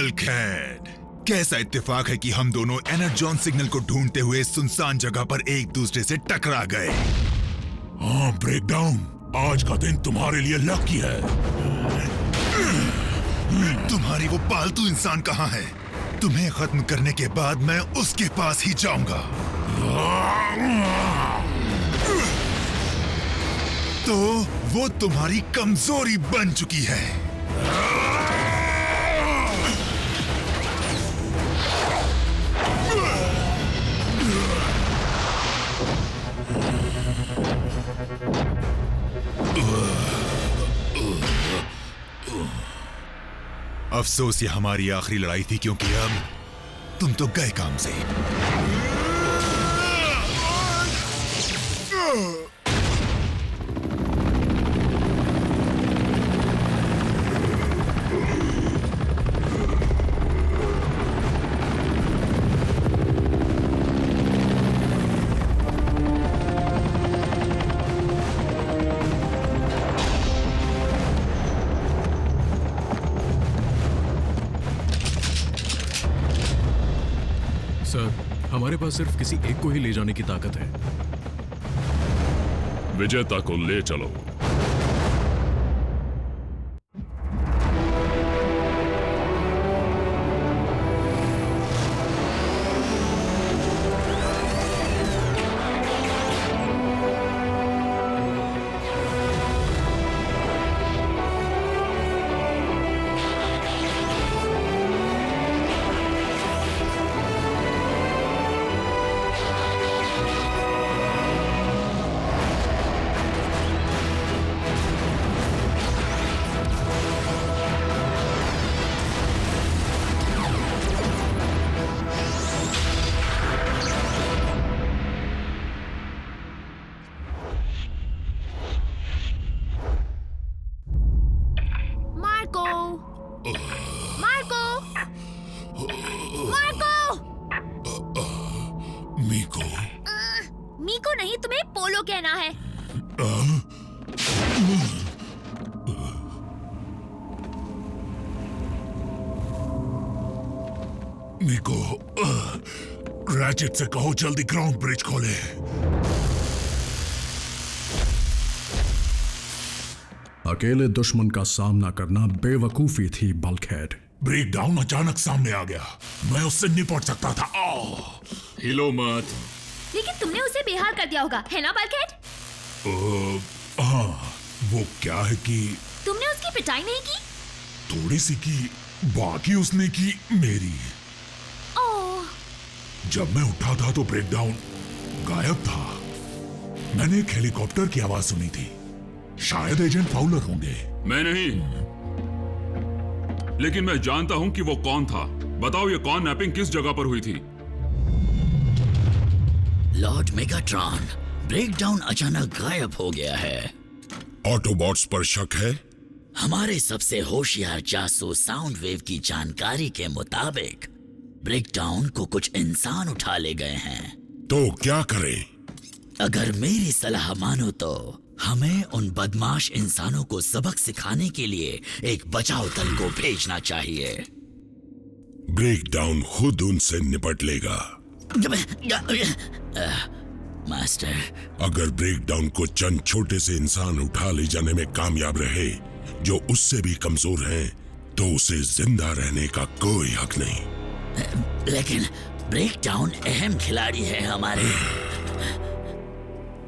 Bulkhead, कैसा इत्तेफाक है कि हम दोनों एनर्जॉन सिग्नल को ढूंढते हुए सुनसान जगह पर एक दूसरे से टकरा गए। हाँ ब्रेकडाउन, आज का दिन तुम्हारे लिए लकी है। तुम्हारी वो पालतू इंसान कहाँ है? तुम्हें खत्म करने के बाद मैं उसके पास ही जाऊंगा। तो वो तुम्हारी कमजोरी बन चुकी है। अफसोस ये हमारी आखिरी लड़ाई थी, क्योंकि अब तुम तो गए काम से। सर, हमारे पास सिर्फ किसी एक को ही ले जाने की ताकत है। विजेता को ले चलो। मीको नहीं, तुम्हें पोलो कहना है। मीको, रैचेट से कहो जल्दी ग्राउंड ब्रिज खोले। अकेले दुश्मन का सामना करना बेवकूफी थी बल्कहेड। ब्रेकडाउन अचानक सामने आ गया, मैं उससे निपट सकता था। हिलो मत। लेकिन तुमने उसे बेहाल कर दिया होगा, है ना बल्कहेड? हाँ, वो क्या है कि तुमने उसकी पिटाई नहीं की? थोड़ी सी की, बाकी उसने की मेरी। ओह। जब मैं उठा था तो ब्रेकडाउन गायब था। मैंने एक हेलीकॉप्टर की आवाज सुनी थी, शायद एजेंट फाउलर होंगे। मैं नहीं, लेकिन मैं जानता हूं कि वो कौन था। बताओ, ये कॉर्नैपिंग किस जगह पर हुई थी? लॉर्ड मेगाट्रॉन, ब्रेकडाउन अचानक गायब हो गया है। ऑटोबॉट्स पर शक है? हमारे सबसे होशियार जासूस साउंड वेव की जानकारी के मुताबिक ब्रेकडाउन को कुछ इंसान उठा ले गए हैं। तो क्या करें? अगर मेरी सलाह मानो तो हमें उन बदमाश इंसानों को सबक सिखाने के लिए एक बचाव दल को भेजना चाहिए। ब्रेकडाउन खुद उनसे निपट लेगा। मास्टर, अगर ब्रेकडाउन को चंद छोटे से इंसान उठा ले जाने में कामयाब रहे जो उससे भी कमजोर हैं, तो उसे जिंदा रहने का कोई हक नहीं। लेकिन ब्रेकडाउन अहम खिलाड़ी है हमारे।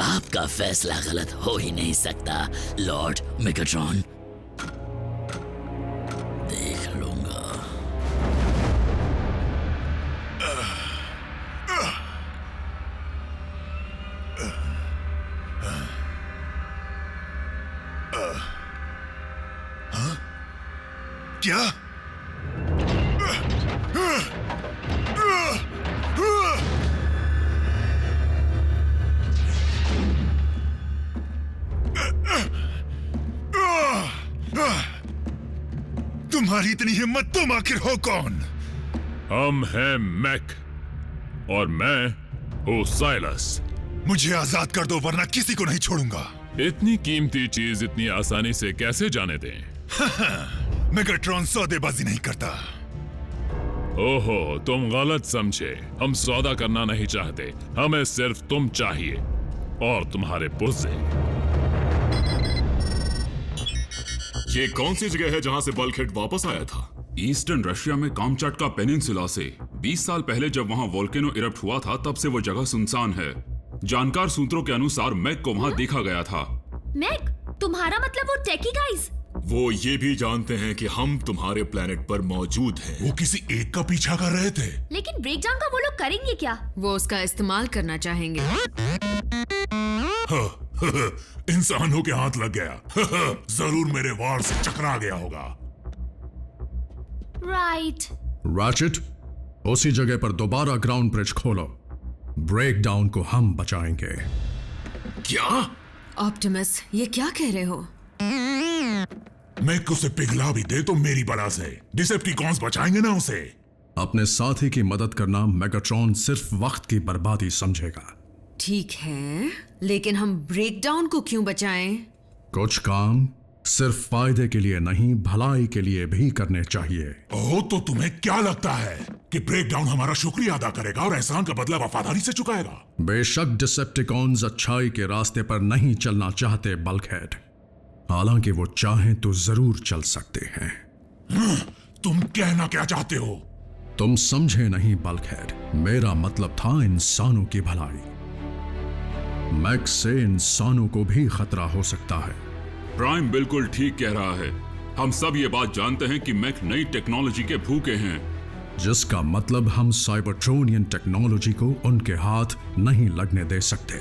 आपका फैसला गलत हो ही नहीं सकता लॉर्ड मेगाट्रॉन। देख लूंगा। क्या? तुम्हारी इतनी हिम्मत, तुम आखिर हो कौन? हम हैं मैक और मैं हूँ साइलस। मुझे आजाद कर दो, वरना किसी को नहीं छोड़ूंगा। इतनी कीमती चीज इतनी आसानी से कैसे जाने दें? मेगाट्रॉन सौदेबाजी नहीं करता। ओहो, तुम गलत समझे। हम सौदा करना नहीं चाहते, हमें सिर्फ तुम चाहिए और तुम्हारे पुर्जे। ये कौन सी जगह है जहां से बल्कहेड वापस आया था? ईस्टर्न रशिया में कामचाटका पेनिनसुला से 20 साल पहले जब वहां वोल्केनो इरप्ट हुआ था, तब से वो जगह सुनसान है। जानकार सूत्रों के अनुसार मैक को वहां देखा गया था। मैक? तुम्हारा मतलब वो टेकी गाइज? वो ये भी जानते हैं कि हम तुम्हारे प्लेनेट पर मौजूद हैं। वो किसी एक का पीछा कर रहे थे। लेकिन ब्रेकडाउन का वो लोग करेंगे क्या? वो उसका इस्तेमाल करना चाहेंगे। इंसानों के हाथ लग गया। जरूर मेरे वार से चकरा गया होगा। राइट। रैचेट, उसी जगह पर दोबारा ग्राउंड ब्रिज खोलो। ब्रेकडाउन को हम बचाएंगे। क्या? ऑप्टिमस, ये क्या कह रहे हो? मैक उसे पिघला भी दे तो मेरी बला से डिसेप्टिकॉन्स बचाएंगे ना उसे। अपने साथी की मदद करना मेगाट्रॉन सिर्फ वक्त की बर्बादी समझेगा। ठीक है, लेकिन हम ब्रेकडाउन को क्यों बचाएं? कुछ काम सिर्फ फायदे के लिए नहीं, भलाई के लिए भी करने चाहिए। ओह, तो तुम्हें क्या लगता है कि ब्रेकडाउन हमारा शुक्रिया अदा करेगा और एहसान का बदला वफादारी से चुकाएगा? बेशक डिसेप्टिकॉन्स अच्छाई के रास्ते पर नहीं चलना चाहते बल्कहेड, हालांकि वो चाहें तो जरूर चल सकते हैं। तुम कहना क्या चाहते हो? तुम समझे नहीं बल्कहेड, मेरा मतलब था इंसानों की भलाई। मैक से इंसानों को भी खतरा हो सकता है। प्राइम बिल्कुल ठीक कह रहा है। हम सब ये बात जानते हैं कि मैक नई टेक्नोलॉजी के भूखे हैं, जिसका मतलब हम साइबरट्रोनियन टेक्नोलॉजी को उनके हाथ नहीं लगने दे सकते।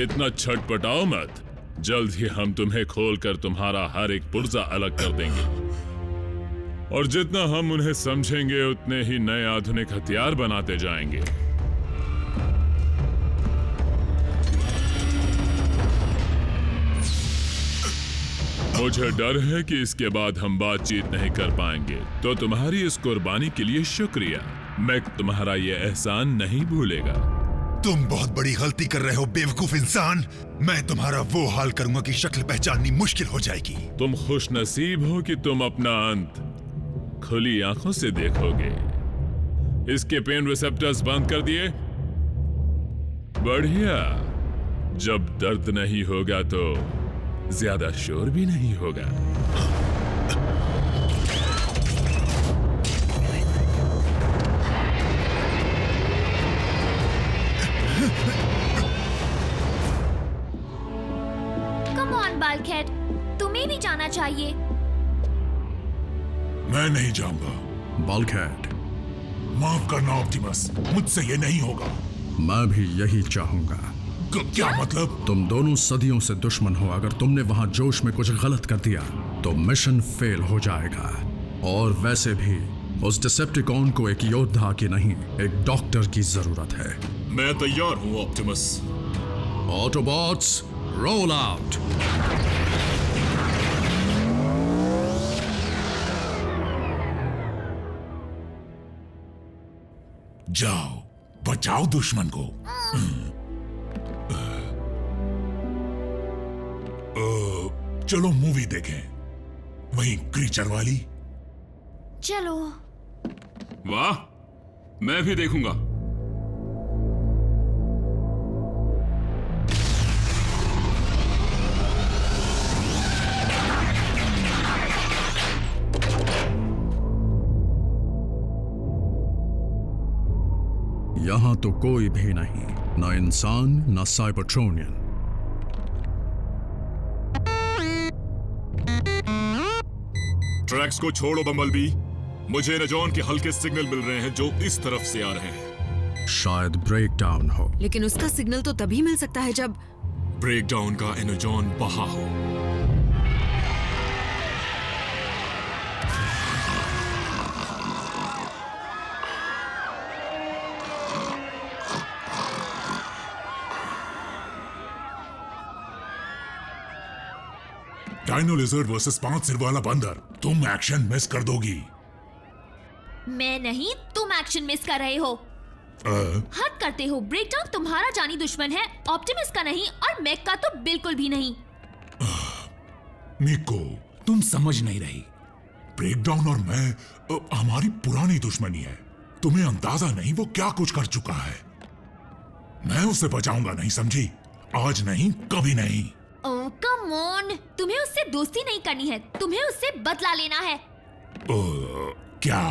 इतना छटपटाओ मत, जल्द ही हम तुम्हें खोलकर तुम्हारा हर एक पुर्जा अलग कर देंगे। और जितना हम उन्हें समझेंगे उतने ही नए आधुनिक हथियार बनाते जाएंगे। मुझे डर है कि इसके बाद हम बातचीत नहीं कर पाएंगे, तो तुम्हारी इस कुर्बानी के लिए शुक्रिया। मैक तुम्हारा ये एहसान नहीं भूलेगा। तुम बहुत बड़ी गलती कर रहे हो बेवकूफ इंसान। मैं तुम्हारा वो हाल करूंगा कि शक्ल पहचाननी मुश्किल हो जाएगी। तुम खुश नसीब हो कि तुम अपना अंत खुली आंखों से देखोगे। इसके पेन रिसेप्टर्स बंद कर दिए? बढ़िया। जब दर्द नहीं होगा तो ज्यादा शोर भी नहीं होगा। कम ऑन बल्कहेड, तुम्हें भी जाना चाहिए। मैं नहीं जाऊंगा। बल्कहेड, माफ करना ऑप्टिमस, मुझसे ये नहीं होगा। मैं भी यही चाहूंगा। क्या मतलब? तुम दोनों सदियों से दुश्मन हो। अगर तुमने वहां जोश में कुछ गलत कर दिया तो मिशन फेल हो जाएगा। और वैसे भी उस डिसेप्टिकॉन को एक योद्धा की नहीं, एक डॉक्टर की जरूरत है। मैं तैयार हूं ऑप्टिमस। Autobots, roll out. जाओ, बचाओ दुश्मन को। चलो मूवी देखें, वही क्रीचर वाली। चलो। वाह, मैं भी देखूंगा। यहां तो कोई भी नहीं, ना इंसान ना साइबरट्रोनियन। ट्रैक्स को छोड़ो बम्बलबी। मुझे एनर्जॉन के हल्के सिग्नल मिल रहे हैं जो इस तरफ से आ रहे हैं। शायद ब्रेकडाउन हो। लेकिन उसका सिग्नल तो तभी मिल सकता है जब ब्रेकडाउन का एनर्जॉन बहा हो। डायनो लिजर्ड वर्सेस 5 सिर वाला बंदर। तुम एक्शन मिस कर दोगी। मैं नहीं, तुम एक्शन मिस कर रहे हो। हद करते हो। ब्रेकडाउन तुम्हारा जानी दुश्मन है, ऑप्टिमस का नहीं और मैक का तो बिल्कुल भी नहीं। मिको, तुम समझ नहीं रही। ब्रेकडाउन और मैं हमारी पुरानी दुश्मनी है। तुम्हें अंदाजा नहीं वो क्या कुछ कर चुका है। मैं उसे बचाऊंगा नहीं, समझी? आज नहीं, कभी नहीं। ओह कम ऑन, तुम्हें उससे दोस्ती नहीं करनी है, तुम्हें उससे बदला लेना है। क्या?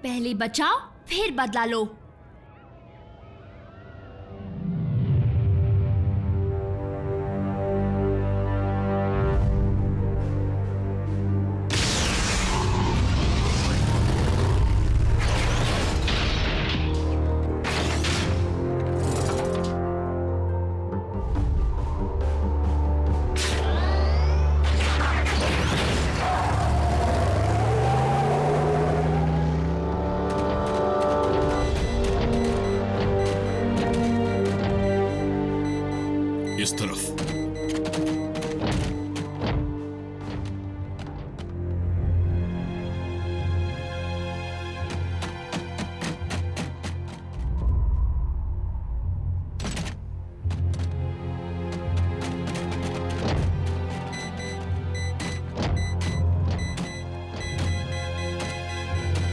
पहले बचाओ फिर बदला लो। इस तरफ।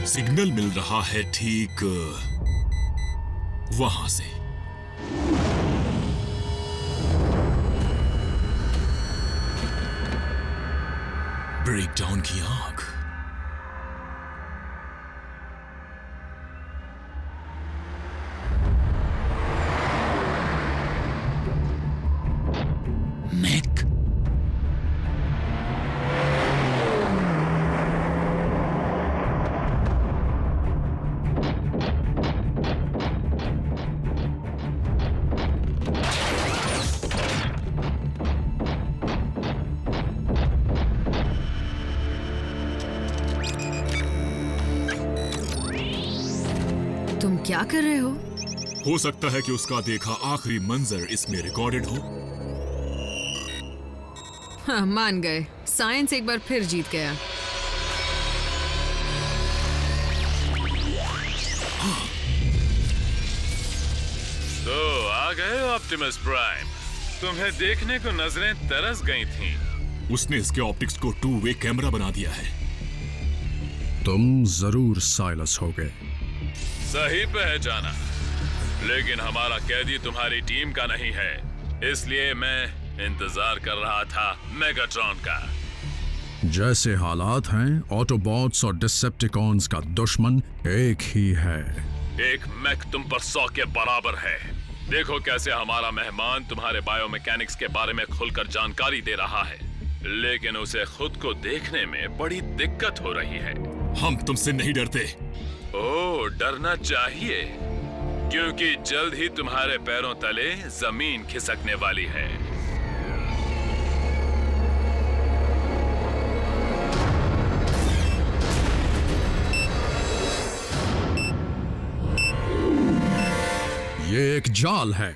सिग्नल मिल रहा है ठीक वहां से। ब्रेकडाउन की आंख। मैक, तुम क्या कर रहे हो सकता है कि उसका देखा आखिरी मंजर इसमें रिकॉर्डेड हो। हाँ, मान गए, साइंस एक बार फिर जीत गया। तो आ गए ऑप्टिमस प्राइम। तुम्हें देखने को नजरें तरस गई थीं। उसने इसके ऑप्टिक्स को 2-वे कैमरा बना दिया है। तुम जरूर साइलस हो गए। सही पहचाना, लेकिन हमारा कैदी तुम्हारी टीम का नहीं है, इसलिए मैं इंतजार कर रहा था मेगाट्रॉन का। जैसे हालात हैं, ऑटोबॉट्स और डिसेप्टिकॉन्स का दुश्मन एक ही है। एक मैक तुम पर 100 के बराबर है। देखो कैसे हमारा मेहमान तुम्हारे बायोमैकेनिक्स के बारे में खुलकर जानकारी दे रहा है, लेकिन उसे खुद को देखने में बड़ी दिक्कत हो रही है। हम तुमसे नहीं डरते। ओह, डरना चाहिए, क्योंकि जल्द ही तुम्हारे पैरों तले जमीन खिसकने वाली है। ये एक जाल है।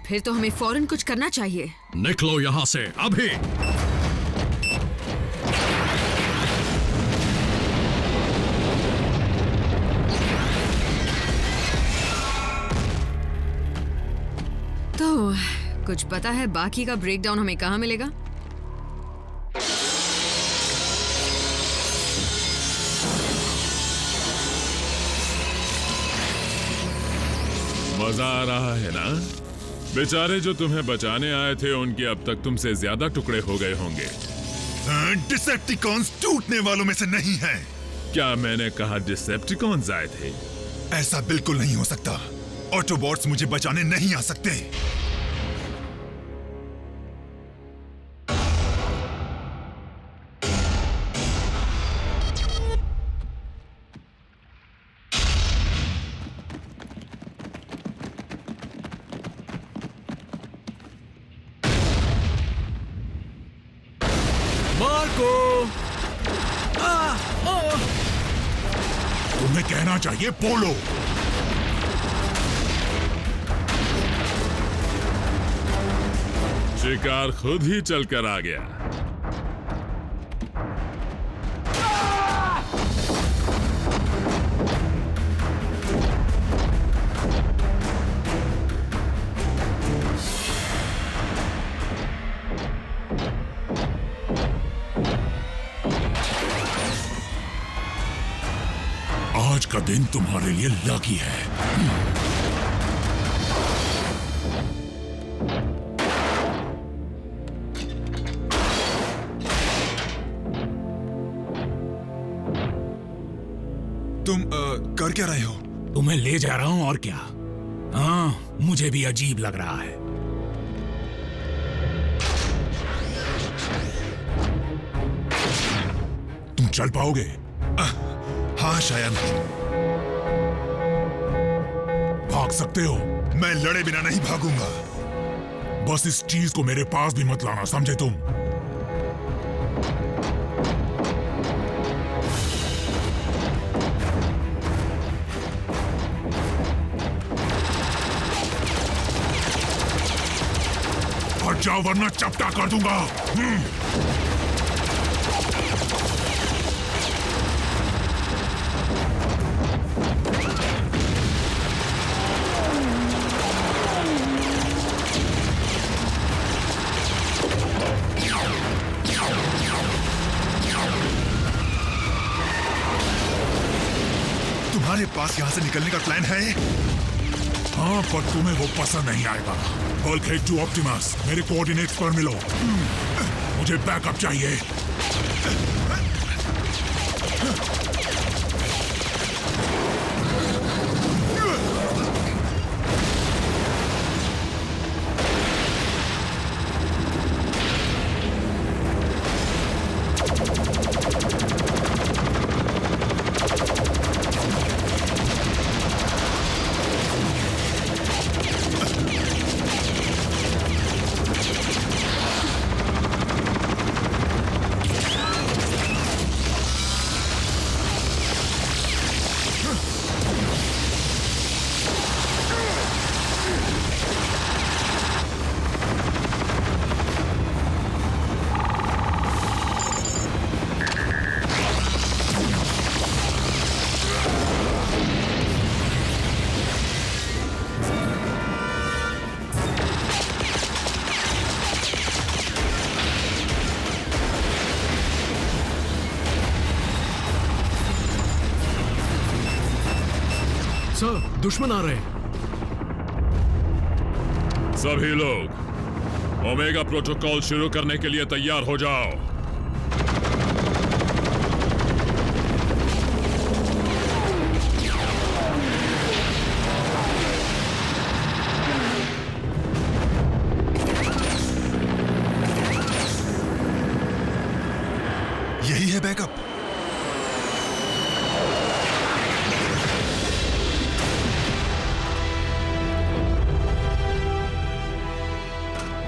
फिर तो हमें फौरन कुछ करना चाहिए। निकलो यहां से अभी। तो कुछ पता है बाकी का ब्रेकडाउन हमें कहाँ मिलेगा? मजा आ रहा है ना? बेचारे जो तुम्हें बचाने आए थे उनके अब तक तुमसे ज्यादा टुकड़े हो गए होंगे। डिसेप्टिकॉन्स टूटने वालों में से नहीं हैं। क्या मैंने कहा डिसेप्टिकॉन्स आए थे? ऐसा बिल्कुल नहीं हो सकता। ऑटोबॉट्स मुझे बचाने नहीं आ सकते। तुम्हें कहना चाहिए बोलो। शिकार खुद ही चलकर आ गया। आज का दिन तुम्हारे लिए लकी है। तुम कर क्या रहे हो? तुम्हें ले जा रहा हूं और क्या। हाँ, मुझे भी अजीब लग रहा है। तुम चल पाओगे? हाँ शायद। भाग सकते हो? मैं लड़े बिना नहीं भागूंगा। बस इस चीज को मेरे पास भी मत लाना, समझे तुम? हट जाओ वरना चपटा कर दूंगा। तुम्हारे पास यहाँ से निकलने का प्लान है? हाँ, पर तुम्हें वो पसंद नहीं आएगा। बल्कहेड टू ऑप्टिमस, मेरे कोऑर्डिनेट्स पर मिलो। मुझे बैकअप चाहिए। सर, दुश्मन आ रहे हैं। सभी लोग ओमेगा प्रोटोकॉल शुरू करने के लिए तैयार हो जाओ। यही है बैकअप।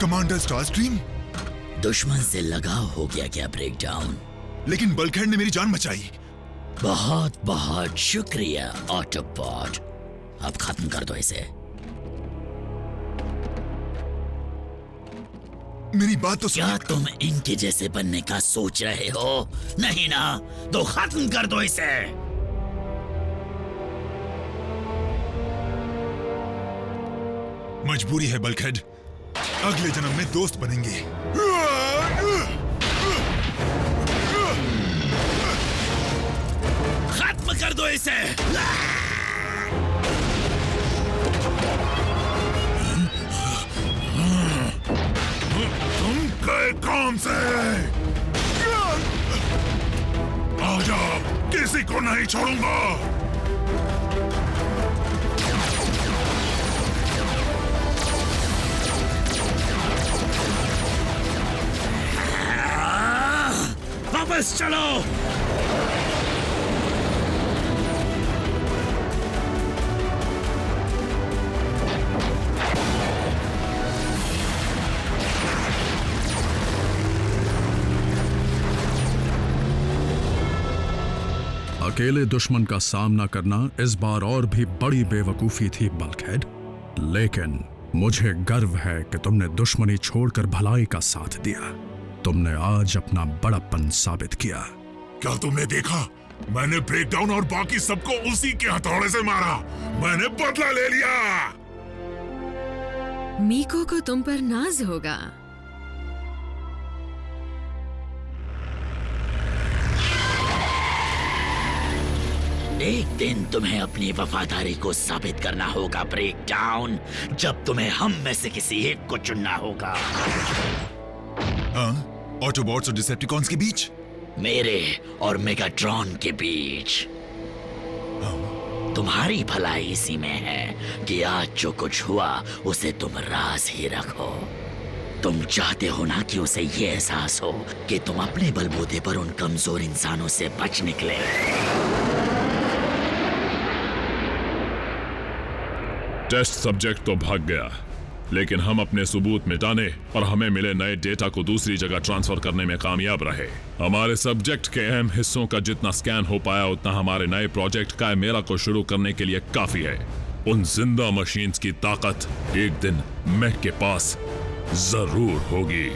कमांडर स्टारस्ट्रीम, दुश्मन से लगाव हो गया क्या ब्रेकडाउन? लेकिन बल्कहेड ने मेरी जान बचाई। बहुत बहुत शुक्रिया ऑटोपॉड। अब खत्म कर दो इसे। मेरी बात तो क्या तुम इनके जैसे बनने का सोच रहे हो? नहीं ना, तो खत्म कर दो इसे। मजबूरी है बल्कहेड, अगले जन्म में दोस्त बनेंगे। खत्म कर दो इसे। तुम गए काम से। आ जाओ, किसी को नहीं छोड़ूंगा। वापस चलो। अकेले दुश्मन का सामना करना इस बार और भी बड़ी बेवकूफी थी बल्कहेड, लेकिन मुझे गर्व है कि तुमने दुश्मनी छोड़कर भलाई का साथ दिया। तुमने आज अपना बड़प्पन साबित किया। क्या तुमने देखा? मैंने ब्रेकडाउन और बाकी सबको उसी के हथौड़े से मारा। मैंने बदला ले लिया। मीको को तुम पर नाज होगा। एक दिन तुम्हें अपनी वफादारी को साबित करना होगा ब्रेकडाउन, जब तुम्हें हम में से किसी एक को चुनना होगा। हाँ? ऑटोबॉट्स और डिसेप्टिकॉन्स के बीच? मेरे और मेगाट्रॉन के बीच। तुम्हारी भलाई इसी में है कि आज जो कुछ हुआ उसे तुम राज ही रखो। तुम चाहते हो ना कि उसे ये एहसास हो कि तुम अपने बलबूते पर उन कमजोर इंसानों से बच निकले। टेस्ट सब्जेक्ट तो भाग गया, लेकिन हम अपने सबूत मिटाने और हमें मिले नए डेटा को दूसरी जगह ट्रांसफर करने में कामयाब रहे। हमारे सब्जेक्ट के अहम हिस्सों का जितना स्कैन हो पाया उतना हमारे नए प्रोजेक्ट कायमेरा को शुरू करने के लिए काफी है। उन जिंदा मशीन्स की ताकत एक दिन मैक के पास जरूर होगी।